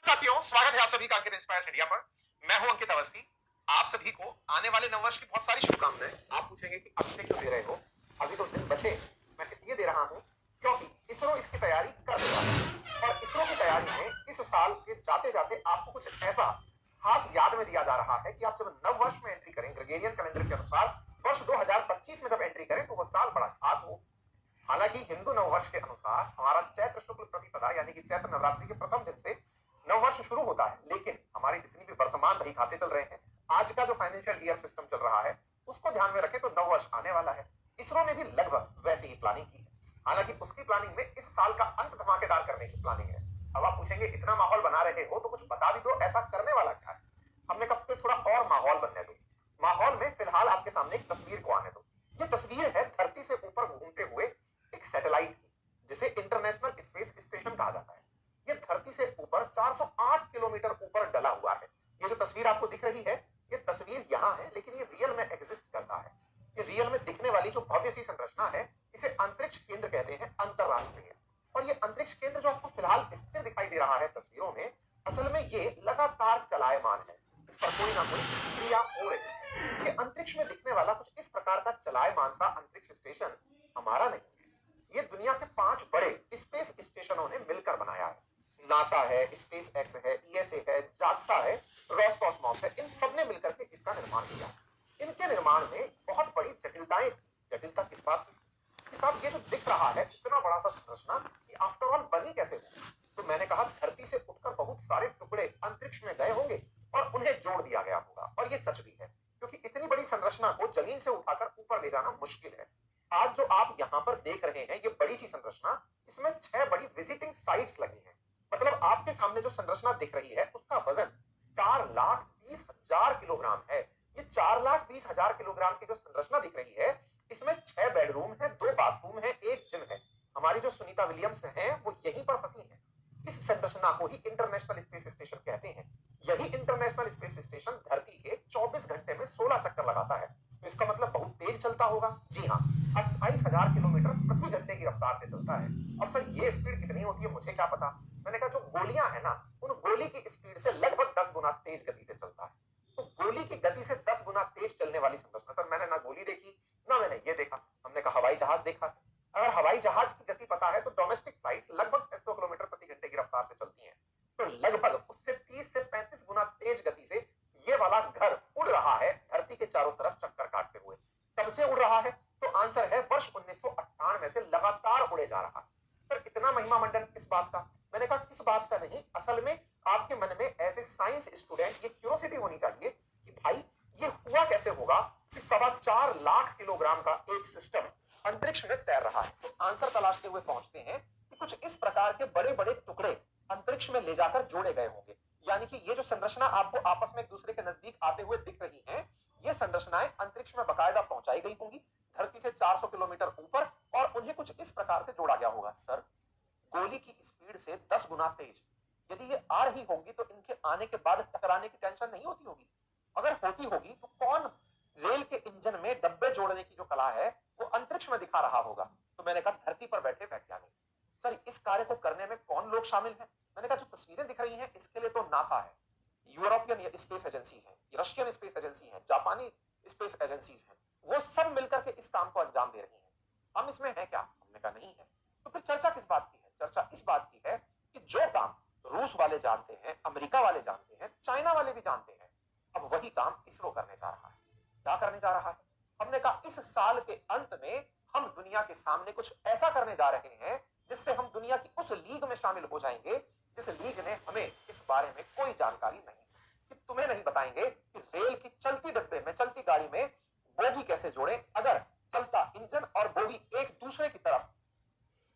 साथियों, स्वागत है आप सभी का अंकित इंस्पायर्स इंडिया पर। मैं हूं अंकित अवस्थी। आप सभी को आने वाले नववर्ष की बहुत सारी शुभकामनाएं। आप पूछेंगे कि अब से क्यों दे रहे हो, अभी तो दिन बचे। मैं इसलिए दे रहा हूं क्योंकि इसरो इसकी तैयारी कर रहा है और इसरो की तैयारी में इस साल के जाते जाते आपको कुछ ऐसा खास याद में दिया जा रहा है कि आप जब नव वर्ष में एंट्री करें, ग्रेगोरियन कैलेंडर के अनुसार वर्ष 2025 में जब एंट्री करें तो वह साल बड़ा खास हो। हालांकि हिंदू नववर्ष के अनुसार हमारा चैत्र शुक्ल प्रतिपदा यानी कि चैत्र नवरात्रि के प्रथम दिन से नववर्ष शुरू होता है, लेकिन हमारी जितनी भी वर्तमान बही खाते चल रहे हैं, आज का जो फाइनेंशियल ईयर सिस्टम चल रहा है, उसको ध्यान में रखें तो नववर्ष आने वाला है। इसरो ने भी लगभग वैसी ही प्लानिंग की है। हालांकि उसकी प्लानिंग में इस साल का अंत धमाकेदार करने की प्लानिंग है। अब आप पूछेंगे इतना माहौल बना रहे हो तो कुछ बता भी दो, ऐसा करने वाला क्या है। हमने कहा तो थोड़ा और माहौल बनने दो। माहौल में फिलहाल आपके सामने एक तस्वीर को आने दो। ये तस्वीर है धरती से ऊपर घूमते हुए एक सैटेलाइट की, जिसे इंटरनेशनल स्पेस स्टेशन कहा जाता है। ये धरती से ऊपर 408 किलोमीटर ऊपर डला हुआ है। ये जो तस्वीर आपको दिख रही है, ये तस्वीर यहाँ है, लेकिन ये रियल में एग्जिस्ट करता है। ये रियल में दिखने वाली जो भव्य सी संरचना है, इसे अंतरिक्ष केंद्र कहते हैं, अंतरराष्ट्रीय। और ये अंतरिक्ष केंद्र जो आपको फिलहाल स्थिर दिखाई दे रहा है तस्वीरों में, असल में ये लगातार चलायमान है। इस पर कोई ना कोई क्रिया हो रही है। ये अंतरिक्ष में दिखने वाला कुछ इस प्रकार का चलायमान सा अंतरिक्ष स्टेशन हमारा नहीं है। ये दुनिया के 5 बड़े स्पेस स्टेशनों ने मिलकर बनाया है। नासा है, स्पेस एक्स है, ईएसए है, जाक्सा है, रोसकॉस्मोस है, इन सब ने मिलकर के इसका निर्माण किया। इनके निर्माण में बहुत बड़ी जटिलताएं थी। जटिलता किस बात की? कि साहब ये जो दिख रहा है इतना बड़ा सा संरचना, ये आफ्टर ऑल बनी कैसे हुई? तो मैंने कहा धरती से उठकर बहुत सारे टुकड़े अंतरिक्ष में गए होंगे और उन्हें जोड़ दिया गया होगा। और ये सच भी है, क्योंकि इतनी बड़ी संरचना को जमीन से उठाकर ऊपर ले जाना मुश्किल है। आज जो आप यहाँ पर देख रहे हैं, ये बड़ी सी संरचना, इसमें 6 बड़ी विजिटिंग साइट्स लगी हैं। मतलब आपके सामने जो संरचना दिख रही है, उसका वजन 4,20,000 किलोग्राम है। ये 4,20,000 किलोग्राम की जो संरचना दिख रही है, इसमें 6 बेडरूम है, 2 बाथरूम है, 1 जिम है। हमारी जो सुनीता विलियम्स हैं, वो यहीं पर फंसी हैं। इस संरचना को ही इंटरनेशनल स्पेस स्टेशन कहते हैं। यही इंटरनेशनल स्पेस स्टेशन धरती के 24 घंटे में 16 चक्कर लगाता है। तो इसका मतलब बहुत तेज चलता होगा। जी हाँ, 28,000 किलोमीटर प्रति घंटे की रफ्तार से चलता है। अब सर ये स्पीड कितनी होती है मुझे क्या पता। मैंने कहा जो गोलियां है ना, उन गोली की स्पीड से लगभग 10 गुना तेज गति से चलता है। तो गोली की गति से 10 गुना तेज चलने वाली संरचना, सर मैंने ना गोली देखी ना मैंने ये देखा। हमने कहा हवाई जहाज देखा है। अगर हवाई जहाज की गति पता है तो डोमेस्टिक फ्लाइट्स लगभग 600 किलोमीटर प्रति घंटे की रफ्तार से चलती हैं। तो लगभग उससे 30 से 35 गुना तेज गति से ये वाला घर उड़ रहा है धरती के चारों तरफ चक्कर काटते हुए। कब से उड़ रहा है? तो आंसर है वर्ष 1998 से लगातार उड़े जा रहा है। पर इतना महिमा मंडन किस बात का? मैंने कहा किस बात का नहीं, असल में आपके मन में ऐसे साइंस स्टूडेंट ये क्यूरियोसिटी होनी चाहिए कि भाई ये हुआ कैसे होगा कि 4.25 लाख किलोग्राम का एक सिस्टम अंतरिक्ष में तैर रहा है। तो आंसर तलाशते हुए पहुंचते हैं कि कुछ इस प्रकार के बड़े बड़े टुकड़े अंतरिक्ष में ले जाकर जोड़े गए होंगे। यानी कि ये जो संरचना आपको आपस में एक दूसरे के नजदीक आते हुए दिख रही हैं, ये संरचनाएं अंतरिक्ष में बकायदा पहुंचाई गई होंगी धरती से 400 किलोमीटर ऊपर, और उन्हें कुछ इस प्रकार से जोड़ा गया होगा। सर गोली की स्पीड से 10 गुना तेज यदि ये आ रही होंगी तो इनके आने के बाद टकराने की टेंशन नहीं होती होगी। अगर होती होगी तो कौन रेल के इंजन में डब्बे जोड़ने की जो कला है वो अंतरिक्ष में दिखा रहा होगा? तो मैंने कहा धरती पर बैठे वैज्ञानिक। सर इस कार्य को करने में कौन लोग शामिल हैं? मैंने कहा जो तस्वीरें दिख रही हैं इसके लिए तो नासा है, यूरोपियन स्पेस एजेंसी है, रशियन स्पेस एजेंसी है, जापानी स्पेस एजेंसीज हैं। वो सब मिलकर के इस काम को अंजाम दे रही हैं। हम इसमें है क्या? हमने कहा नहीं है। तो फिर चर्चा किस बात की है? चर्चा इस बात की है कि जो काम रूस वाले जानते हैं, अमेरिका वाले जानते हैं, चाइना वाले भी जानते हैं, अब वही काम इसरो करने जा रहा है। क्या करने जा रहा है? हमने कहा इस साल के अंत में हम दुनिया के सामने कुछ ऐसा करने जा रहे हैं जिससे हम दुनिया की उस लीग में शामिल हो जाएंगे जिस लीग ने हमें इस बारे में कोई जानकारी नहीं, कि तुम्हें नहीं बताएंगे कि रेल की चलती डब्बे में, चलती गाड़ी में बोगी कैसे जोड़े। अगर चलता इंजन और बोगी एक दूसरे की तरफ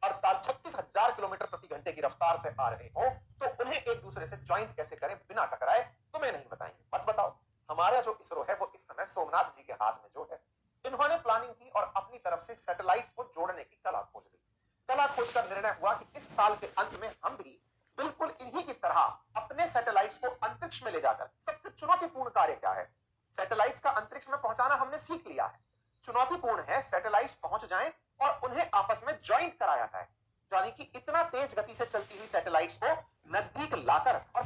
36,000 किलोमीटर प्रति घंटे की रफ्तार से आ रहे हो तो उन्हें एक दूसरे से ज्वाइंट कैसे करें बिना टकराए, तुम्हें नहीं बताएंगे। मत बताओ। हमारा जो इसरो है वो इस समय सोमनाथ जी के हाथ में जो है, इन्होंने प्लानिंग की और अपनी तरफ से सैटेलाइट्स को जोड़ने की कला खोज ली। कला खोजकर निर्णय हुआ कि इस साल के अंत में हम भी बिल्कुल इन्हीं की तरह अपने सैटेलाइट्स को अंतरिक्ष में ले जाकर, सबसे चुनौतीपूर्ण कार्य क्या है? सैटेलाइट्स का अंतरिक्ष में पहुंचाना हमने सीख लिया है। चुनौतीपूर्ण है सैटेलाइट्स पहुंच जाएं और उन्हें आपस में ज्वाइंट कराया जाए, यानी कि इतना तेज गति से चलती हुई सैटेलाइट्स को नजदीक लाकर और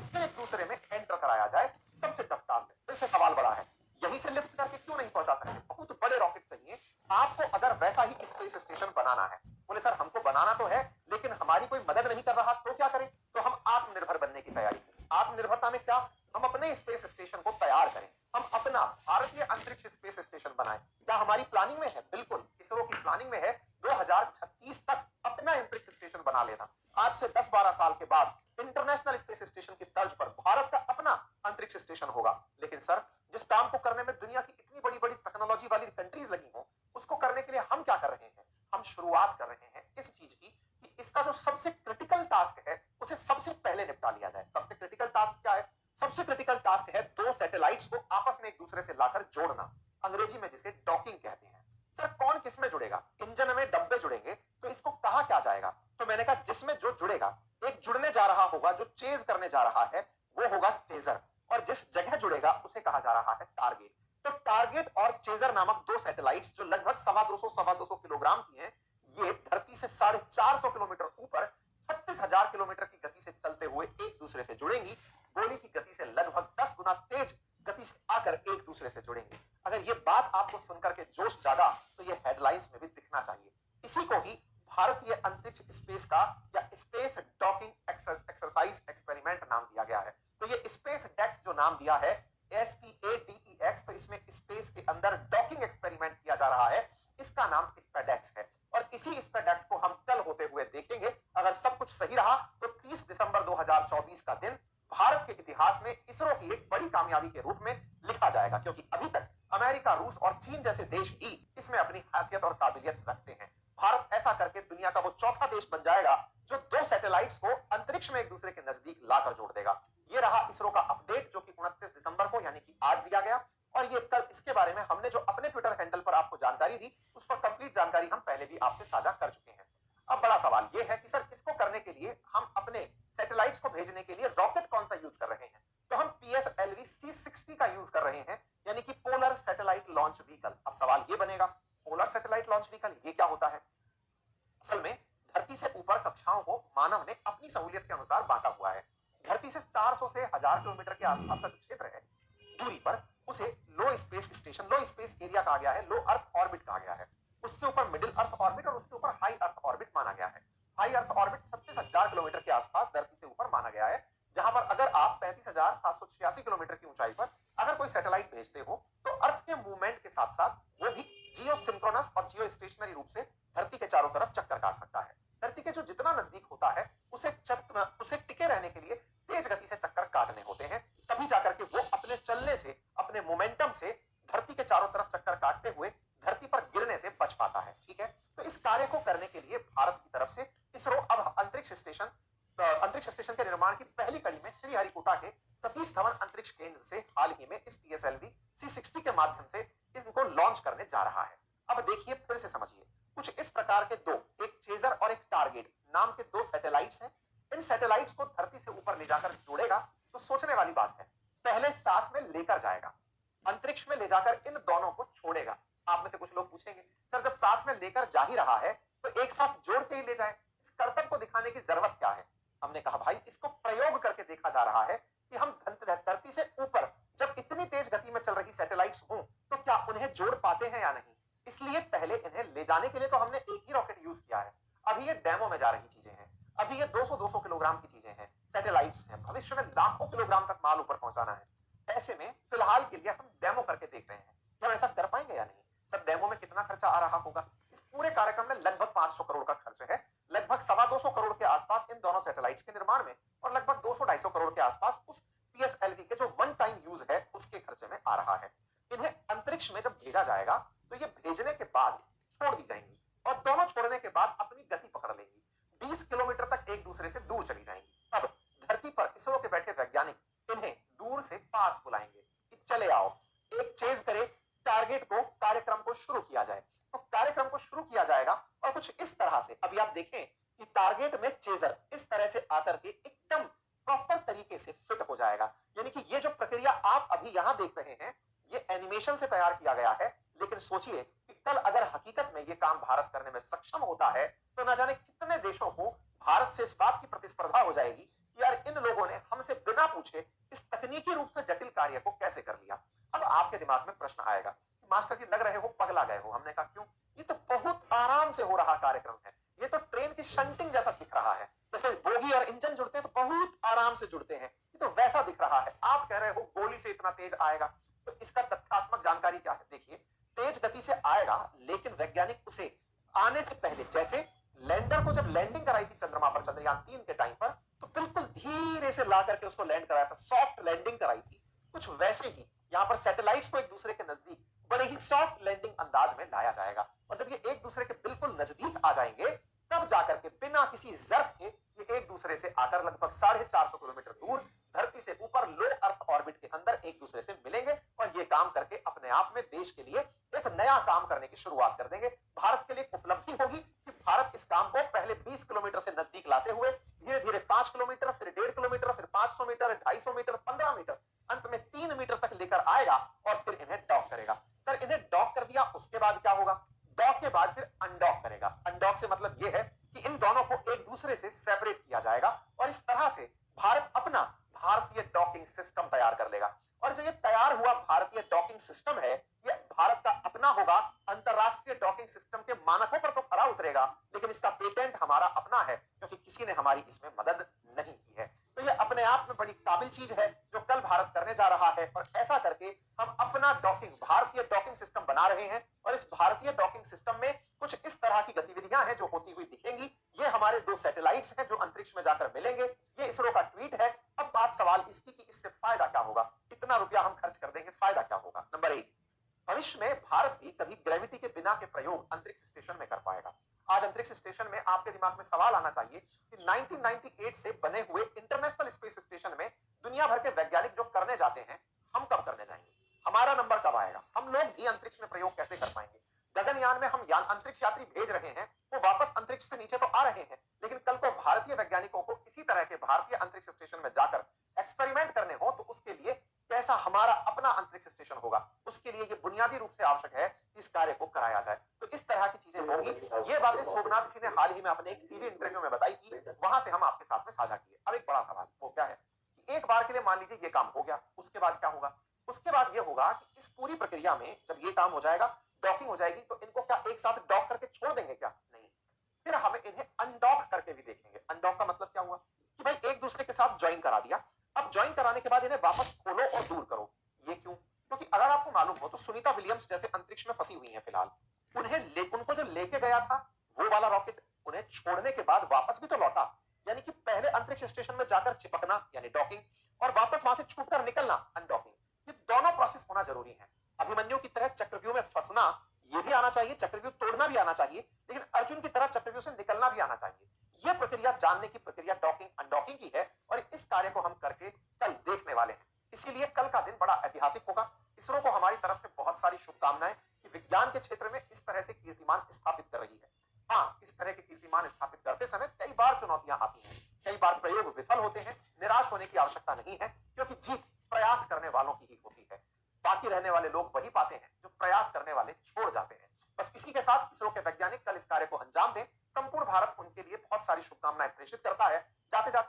बनाना है। बोले सर हमको बनाना तो है लेकिन हमारी कोई मदद नहीं कर रहा तो क्या करें? तो हम आत्मनिर्भर बनने की तैयारी करें। आत्मनिर्भरता में क्या? हम अपने स्पेस स्टेशन को तैयार करें, हम अपना भारतीय अंतरिक्ष स्पेस स्टेशन बनाएं। क्या हमारी प्लानिंग में है? बिल्कुल, इसरो की प्लानिंग में है 2036 तक अपना अंतरिक्ष स्टेशन बना लेना। आज से 10-12 साल के बाद इंटरनेशनल स्पेस स्टेशन की तर्ज पर भारत का अपना अंतरिक्ष स्टेशन होगा। लेकिन सर जिस काम को करने में दुनिया की इतनी बड़ी बड़ी टेक्नोलॉजी वाली कंट्रीज लगी हो, उसको करने के लिए हम क्या कर रहे हैं? हम शुरुआत कर रहे हैं इस चीज की कि इसका जो सबसे क्रिटिकल टास्क है उसे सबसे पहले निपटा लिया जाए। सबसे क्रिटिकल टास्क क्या है? सबसे क्रिटिकल टास्क है दो सैटेलाइट्स को आपस में एक दूसरे से लाकर जोड़ना, अंग्रेजी में जिसे डॉकिंग कहते हैं। सर कौन किस में जुड़ेगा? इंजन में डब्बे जुड़ेंगे तो इसको कहा क्या जाएगा? तो मैंने कहा जिसमें जो जुड़ेगा, एक जुड़ने जा रहा होगा जो चेज करने जा रहा है वो होगा चेजर, और जिस जगह जुड़ेगा उसे कहा जा रहा है टारगेट। तो टारगेट और चेजर नामक दो सैटेलाइट्स जो लगभग 250 किलोग्राम की हैं, ये धरती से 450 किलोमीटर ऊपर 36,000 किलोमीटर की गति से चलते हुए एक दूसरे से जुड़ेंगी। गोली की गति से लगभग 10 गुना तेज गति से आकर एक दूसरे से जुड़ेंगे। अगर ये बात आपको सुनकर के जोश जागा तो ये हेडलाइंस में भी दिखना चाहिए। इसी को ही भारतीय अंतरिक्ष स्पेस का या स्पेस डॉकिंग एक्सरसाइज एक्सपेरिमेंट नाम दिया गया है। तो ये स्पेस डेक्स जो नाम दिया है SPADEX, तो इसमें स्पेस के अंदर डॉकिंग एक्सपेरिमेंट किया जा रहा है, इसका नाम स्पेडेक्स है। और इसी स्पेडेक्स को हम कल होते हुए देखेंगे। अगर सब कुछ सही रहा तो 30 दिसंबर 2024 का दिन भारत के इतिहास में इसरो की एक बड़ी कामयाबी के रूप में लिखा जाएगा, क्योंकि अभी तक अमेरिका, रूस और चीन जैसे देश ही इसमें अपनी हैसियत और काबिलियत रखते हैं। भारत ऐसा करके दुनिया का वो चौथा देश बन जाएगा जो दो सैटेलाइट्स को अंतरिक्ष में एक दूसरे के नजदीक लाकर जोड़ देगा। ये रहा इसरो का अपडेट जो कि 29 दिसंबर को यानी कि आज दिया गया। और ये कल इसके बारे में हमने जो अपने ट्विटर हैंडल पर आपको जानकारी दी उस पर कंप्लीट जानकारी हम पहले भी आपसे साझा कर चुके हैं। अब बड़ा सवाल ये है कि सर इसको करने के लिए हम अपने सैटेलाइट्स को भेजने के लिए रॉकेट कौन सा यूज कर रहे हैं? तो हम PSLV C60 का यूज कर रहे हैं, यानी कि पोलर सैटेलाइट लॉन्च व्हीकल। अब सवाल ये बनेगा, पोलर सैटेलाइट लॉन्च व्हीकल ये क्या होता है? असल में धरती से ऊपर कक्षाओं को मानव ने अपनी सहूलियत के अनुसार बांटा हुआ है। धरती से 400 से 1000 किलोमीटर के आसपास का जो क्षेत्र है दूरी पर, उसे लो स्पेस स्टेशन, लो स्पेस एरिया कहा गया है, लो अर्थ ऑर्बिट कहा गया है। उससे ऊपर मिडिल अर्थ ऑर्बिट और उससे ऊपर हाई अर्थ ऑर्बिट माना गया है। हाई अर्थ ऑर्बिट 36,000 किलोमीटर के आसपास धरती से ऊपर माना गया है, जहां पर अगर आप 35,786 किलोमीटर की ऊंचाई पर अगर कोई सैटेलाइट भेजते हो तो अर्थ के मूवमेंट के साथ साथ वो भी जियो सिंक्रोनस और जियो स्टेशनरी रूप से धरती के चारों तरफ चक्कर काट सकता है। धरती के जो जितना नजदीक होता है उसे टिके रहने के लिए तेज गति से चक्कर काटने होते हैं, तभी जाकर के वो अपने चलने से, अपने मोमेंटम से धरती के चारों तरफ चक्कर काटते हुए धरती पर गिरने से बच पाता है। ठीक है, तो इस कार्य को करने के लिए भारत की तरफ से इसरो अब अंतरिक्ष स्टेशन के निर्माण की पहली कड़ी में श्रीहरिकोटा के सतीश धवन अंतरिक्ष केंद्र से हाल ही में इस PSLV C60 के माध्यम से इनको लॉन्च करने जा रहा है। अब देखिए, फिर से समझिए, कुछ इस प्रकार के दो, एक चेजर और एक टारगेट नाम के दो सैटेलाइट्स हैं। इन सैटेलाइट्स को धरती से ऊपर ले जाकर जोड़ेगा तो सोचने वाली बात है, पहले साथ में लेकर जाएगा, अंतरिक्ष में ले जाकर इन दोनों को छोड़ेगा। आप में से कुछ लोग पूछेंगे सर जब साथ में लेकर जा ही रहा है तो एक साथ जोड़ के ही ले जाए, इस कर्तव्य को दिखाने की जरूरत क्या है? हमने कहा भाई इसको प्रयोग करके देखा जा रहा है कि हम धरती से ऊपर जब इतनी तेज गति में चल रही सैटेलाइट्स हों तो क्या उन्हें जोड़ पाते हैं या नहीं। इसलिए पहले इन्हें ले जाने के लिए तो हमने एक ही रॉकेट यूज किया है। अभी ये डेमो में जा रही चीजें हैं, अभी ये 200-200 किलोग्राम की चीजें हैं, सैटेलाइट्स हैं, भविष्य में लाखों किलोग्राम तक माल ऊपर पहुंचाना है। ऐसे में फिलहाल के लिए हम डेमो करके देख रहे हैं कि हम ऐसा कर पाएंगे या नहीं। सब डेमो में कितना खर्चा आ रहा होगा? इस पूरे कार्यक्रम में लगभग 500 करोड़ का खर्च है, लगभग 225 करोड़ के आसपास इन दोनों सैटेलाइट्स के निर्माण में, और लगभग 200-250 करोड़ के आसपास उस PSLV के जो वन टाइम यूज है उसके खर्चे में आ रहा है। इन्हें अंतरिक्ष में जब भेजा जाएगा तो ये भेजने के बाद छोड़ दी जाएंगी और दोनों छोड़ने के बाद अपनी गति पकड़ लेंगी, 20 किलोमीटर तक एक दूसरे से दूर चली जाएंगी। अब धरती पर इसरो के बैठे वैज्ञानिक इन्हें दूर से पास बुलाएंगे कि चले आओ, एक चेज करे, टारगेट को, कार्यक्रम को शुरू किया जाए। तो कार्यक्रम को शुरू किया जाएगा और कुछ इस तरह से, अभी आप देखें कि टारगेट में चेजर इस तरह से आकर के एकदम प्रॉपर तरीके से फिट हो जाएगा। यानी कि ये जो प्रक्रिया आप अभी यहां देख रहे हैं ये एनिमेशन से तैयार किया गया है, लेकिन सोचिए कि कल अगर हकीकत में ये काम भारत करने में सक्षम होता है तो न जाने कितने देशों को भारत से इस बात की प्रतिस्पर्धा हो जाएगी कि यार इन लोगों ने हमसे बिना पूछे इस तकनीकी रूप से जटिल कार्य को कैसे कर लिया। अब आपके दिमाग में प्रश्न आएगा, मास्टर जी लग रहे हो पगला गए हो। हमने कहा क्यों? ये तो बहुत आराम से हो रहा कार्यक्रम है। ये तो ट्रेन की शंटिंग जैसा दिख रहा है। जैसे बोगी और इंजन जुड़ते हैं तो बहुत आराम से जुड़ते हैं। ये तो वैसा दिख रहा है। आप कह रहे हो गोली से इतना तेज आएगा, तो इसका तथ्यात्मक जानकारी क्या है? देखिए, तेज गति से आएगा, लेकिन वैज्ञानिक उसे आने से पहले, जैसे लैंडर को जब लैंडिंग कराई थी चंद्रमा पर चंद्रयान 3 के टाइम पर, तो बिल्कुल धीरे से ला करके उसको लैंड कराया था, सॉफ्ट लैंडिंग कराई थी। कुछ वैसे ही यहाँ पर सैटेलाइट्स को एक दूसरे के नजदीक बड़े ही सॉफ्ट लैंडिंग अंदाज में लाया जाएगा, और जब ये एक दूसरे के बिल्कुल नजदीक आ जाएंगे, तब जाकर के बिना किसी जर्फ के ये एक दूसरे से आकर लगभग 450 किलोमीटर दूर धरती से ऊपर लो अर्थ ऑर्बिट के अंदर एक दूसरे से मिलेंगे, और ये काम करके अपने आप में देश के लिए एक नया काम करने की शुरुआत कर देंगे। भारत के लिए एक उपलब्धि होगी कि भारत इस काम को पहले 20 किलोमीटर से नजदीक लाते हुए धीरे धीरे 5 किलोमीटर, फिर 1.5 किलोमीटर, फिर 500 मीटर, 250 मीटर, 15 मीटर, अंत में 3 मीटर तक लेकर आएगा, और फिर इन्हें डॉक करेगा। सर, इन्हें डॉक कर दिया, उसके बाद क्या होगा? डॉक के बाद फिर अनडॉक करेगा। अनडॉक से मतलब यह है कि इन दोनों को एक दूसरे से सेपरेट किया जाएगा, और इस तरह से भारत अपना भारतीय डॉकिंग सिस्टम तैयार कर लेगा। और जो ये तैयार हुआ भारतीय डॉकिंग सिस्टम है, ये भारत का अपना होगा, अंतरराष्ट्रीय डॉकिंग सिस्टम के मानकों पर तो खरा उतरेगा, लेकिन इसका पेटेंट हमारा अपना है, क्योंकि किसी ने हमारी इसमें मदद नहीं की है। तो ये अपने आप में बड़ी काबिल चीज है जो कल भारत करने जा रहा है, और ऐसा करके हम अपना डॉकिंग, भारतीय डॉकिंग सिस्टम बना रहे हैं। और इस भारतीय डॉकिंग सिस्टम में कुछ इस तरह की गतिविधियां हैं जो होती हुई दिखेंगी। ये हमारे 2 सैटेलाइट्स हैं जो अंतरिक्ष में जाकर मिलेंगे। ये इसरो का ट्वीट है। अब बात सवाल इसकी कि इससे फायदा क्या होगा? इतना रुपया हम खर्च कर देंगे, फायदा क्या होगा? नंबर 1, भविष्य में भारत भी कभी ग्रेविटी के बिना के प्रयोग अंतरिक्ष स्टेशन में कर पाएगा। आज अंतरिक्ष स्टेशन में आपके दिमाग में सवाल आना चाहिए कि 1998 से बने हुए इंटरनेशनल स्पेस स्टेशन में दुनिया भर के वैज्ञानिक जो करने जाते हैं, हम कब करने जाएंगे? हमारा नंबर कब आएगा? हम लोग भी अंतरिक्ष में प्रयोग कैसे कर पाएंगे? गगनयान में हम अंतरिक्ष यात्री भेज रहे हैं, वो वापस अंतरिक्ष से नीचे तो आ रहे हैं, लेकिन कल को भारतीय वैज्ञानिकों को इसी तरह के भारतीय अंतरिक्ष स्टेशन में जाकर एक्सपेरिमेंट करने हो, तो उसके लिए कैसा हमारा अपना अंतरिक्ष स्टेशन होगा? उसके लिए ये बुनियादी रूप से आवश्यक है कि इस कार्य को कराया जाए। तो इस तरह की चीजें होंगी। ये बातें सोमनाथ जी ने हाल ही में अपने एक टीवी इंटरव्यू में बताई थी, वहां से हम आपके साथ में साझा किए। अब एक बड़ा सवाल वो क्या है कि एक बार के लिए मान लीजिए ये काम हो गया, उसके बाद क्या होगा? उसके बाद ये होगा कि इस पूरी प्रक्रिया में जब ये काम हो जाएगा, डॉकिंग हो जाएगी, तो इनको क्या एक साथ डॉक करके छोड़ देंगे क्या? नहीं, फिर हमें इन्हें अनडॉक करके भी देखेंगे। अनडॉक का मतलब क्या हुआ कि भाई एक दूसरे के साथ ज्वाइन करा दिया, अब ज्वाइन कराने के बाद इन्हें वापस खोलो और दूर करो। ये क्यों? क्योंकि अगर आपको मालूम हो तो सुनीता विलियम्स जैसे अंतरिक्ष में फंसी हुई हैं फिलहाल, उनको जो लेके गया था वो वाला रॉकेट उन्हें छोड़ने के बाद वापस भी तो लौटा। यानी कि पहले अंतरिक्ष स्टेशन में जाकर चिपकना यानी डॉकिंग, और वापस वहां से छूटकर निकलना अनडॉकिंग, ये दोनों प्रोसेस होना जरूरी है। अभिमन्यु की तरह चक्रव्यूह में फंसना ये भी आना चाहिए, चक्रव्यूह तोड़ना भी आना चाहिए, लेकिन अर्जुन की तरह चक्रव्यूह से निकलना भी आना चाहिए। यह प्रक्रिया जानने की प्रक्रिया डॉकिंग अनडॉकिंग की है, और इस कार्य को हम करके कल देखने वाले हैं। इसीलिए कल का दिन बड़ा ऐतिहासिक होगा। इसरो को हमारी तरफ से बहुत सारी शुभकामनाएं कि विज्ञान के क्षेत्र में इस तरह से कीर्तिमान स्थापित कर रही है। हाँ, इस तरह के कीर्तिमान स्थापित करते समय कई बार चुनौतियां आती हैं, कई बार प्रयोग विफल होते हैं। निराश होने की आवश्यकता नहीं है, क्योंकि जीत प्रयास करने वालों की ही होती है। बाकी रहने वाले लोग वही पाते हैं जो प्रयास करने वाले छोड़ जाते हैं। बस इसी के साथ इसरो के वैज्ञानिक कल इस कार्य को अंजाम दें। संपूर्ण भारत उनके लिए बहुत सारी शुभकामनाएं प्रेषित करता है। जाते जाते